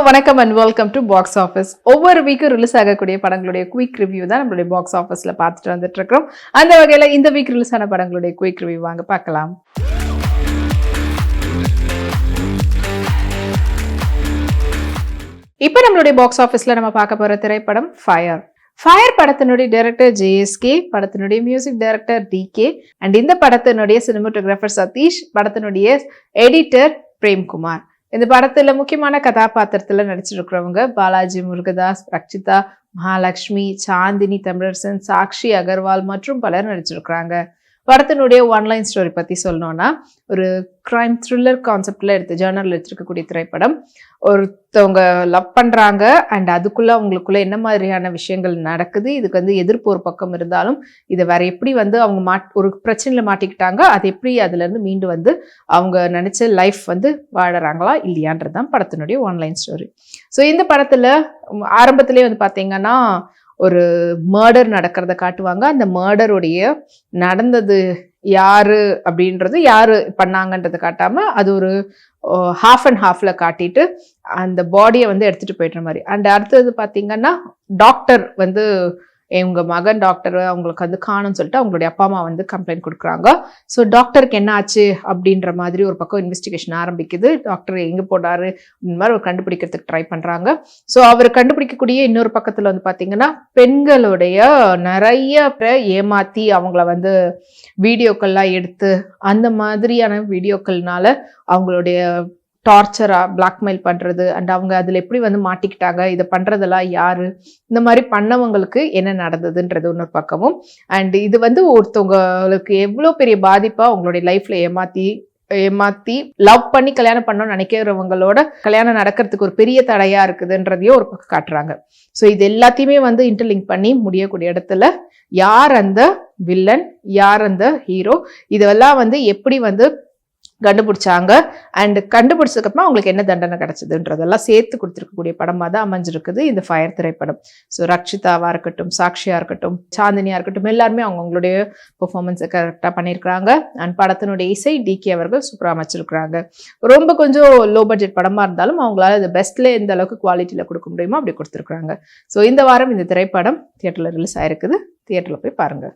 வணக்கம் and welcome to box office. ஒவ்வொரு வீக்கும் release ஆகக்கூடிய படங்களுடைய குயிக் ரிவ்யூ தான் நம்மளுடைய பாக்ஸ் ஆஃபீஸ்ல பார்த்துட்டு வந்துட்டு இருக்கிறோம். அந்த வகையில இந்த வீக் ரிலீஸ் ஆன படங்களுடைய குயிக் ரிவ்யூ வாங்க பார்க்கலாம். இப்போ நம்மளுடைய பாக்ஸ் ஆஃபீஸ்ல நம்ம பார்க்க போற திரைப்படம் ஃபயர் படத்தினுடைய டைரக்டர் JSK, படத்தினுடைய மியூசிக் டைரக்டர் DK அண்ட் இந்த படத்தினுடைய சினிமாட்டோகிராஃபர் சதீஷ், படத்தினுடைய எடிட்டர் பிரேம்குமார். இந்த படத்துல முக்கியமான கதாபாத்திரத்துல நடிச்சிருக்கிறவங்க பாலாஜி முருகதாஸ், ரக்ஷிதா, மகாலட்சுமி, சாந்தினி தமிழரசன், சாக்ஷி அகர்வால் மற்றும் பலர் நடிச்சிருக்கிறாங்க. படத்தினுடைய ஒன்லைன் ஸ்டோரி பத்தி சொல்லணும்னா, ஒரு கிரைம் த்ரில்லர் கான்செப்ட்ல ஜேர்னல்ல எடுத்திருக்கக்கூடிய திரைப்படம். ஒருத்தவங்க லவ் பண்றாங்க அண்ட் அதுக்குள்ள அவங்களுக்குள்ள என்ன மாதிரியான விஷயங்கள் நடக்குது, இதுக்கு எதிர்ப்பு ஒரு பக்கம் இருந்தாலும் இதை வேற எப்படி அவங்க ஒரு பிரச்சனையில மாட்டிக்கிட்டாங்க, அது எப்படி அதுல இருந்து மீண்டு அவங்க நினைச்ச லைஃப் வாழறாங்களா இல்லையான்றதுதான் படத்தினுடைய ஒன்லைன் ஸ்டோரி. ஸோ இந்த படத்துல ஆரம்பத்திலே பாத்தீங்கன்னா ஒரு மர்டர் நடக்கிறத காட்டுவாங்க. அந்த மர்டருடைய நடந்தது யாரு அப்படின்றது, யாரு பண்ணாங்கன்றதை காட்டாம அது ஒரு ஹாஃப் அண்ட் ஹாஃப்ல காட்டிட்டு அந்த பாடியை எடுத்துட்டு போயிடுற மாதிரி. அண்ட் அடுத்தது பாத்தீங்கன்னா டாக்டர் இவங்க மகன் டாக்டர் அவங்களுக்கு காணும்னு சொல்லிட்டு அவங்களுடைய அப்பா அம்மா கம்ப்ளைண்ட் கொடுக்குறாங்க. ஸோ டாக்டருக்கு என்ன ஆச்சு அப்படின்ற மாதிரி ஒரு பக்கம் இன்வெஸ்டிகேஷன் ஆரம்பிக்குது. டாக்டர் எங்க போனாரு இந்த மாதிரி ஒரு கண்டுபிடிக்கிறதுக்கு ட்ரை பண்றாங்க. ஸோ அவர் கண்டுபிடிக்கக்கூடிய இன்னொரு பக்கத்துல பாத்தீங்கன்னா பெண்களுடைய நிறைய பேரை ஏமாத்தி அவங்கள வீடியோக்கள்லாம் எடுத்து அந்த மாதிரியான வீடியோக்கள்னால அவங்களுடைய டார்ச்சரா பிளாக்மெயில் பண்றது அண்ட் அவங்க அதுல எப்படி மாட்டிக்கிட்டாங்க, இதை பண்றதெல்லாம் யாரு, இந்த மாதிரி பண்ணவங்களுக்கு என்ன நடந்ததுன்றது இன்னொரு பக்கமும். அண்ட் இது ஒருத்தவங்களுக்கு எவ்வளவு பெரிய பாதிப்பா அவங்களுடைய லைஃப்ல ஏமாத்தி லவ் பண்ணி கல்யாணம் பண்ணணும்னு நினைக்கிறவங்களோட கல்யாணம் நடக்கிறதுக்கு ஒரு பெரிய தடையா இருக்குதுன்றதையும் ஒரு பக்கம் காட்டுறாங்க. ஸோ இது எல்லாத்தையுமே இன்டர்லிங்க் பண்ணி முடியக்கூடிய இடத்துல யார் அந்த வில்லன், யார் அந்த ஹீரோ, இதெல்லாம் எப்படி கண்டுபிடிச்சாங்க அண்ட் கண்டுபிடிச்சதுக்கு அப்புறமா அவங்களுக்கு என்ன தண்டனை கிடைச்சதுன்றதெல்லாம் சேர்த்து கொடுத்துருக்கக்கூடிய படமா தான் அமைஞ்சிருக்குது இந்த ஃபயர் திரைப்படம். ஸோ ரக்ஷிதாவா இருக்கட்டும், சாக்ஷியா இருக்கட்டும், சாந்தினியா இருக்கட்டும், எல்லாருமே அவங்களுடைய பெர்ஃபார்மன்ஸை கரெக்டாக பண்ணியிருக்கிறாங்க. அண்ட் படத்தினுடைய இசை DK அவர்கள் சூப்பராக அமைச்சிருக்கிறாங்க. ரொம்ப கொஞ்சம் லோ பட்ஜெட் படமா இருந்தாலும் அவங்களால இது பெஸ்ட்ல எந்த அளவுக்கு குவாலிட்டியில கொடுக்க முடியுமோ அப்படி கொடுத்துருக்காங்க. ஸோ இந்த வாரம் இந்த திரைப்படம் தியேட்டர்ல ரிலீஸ் ஆயிருக்குது. தியேட்டர்ல போய் பாருங்க.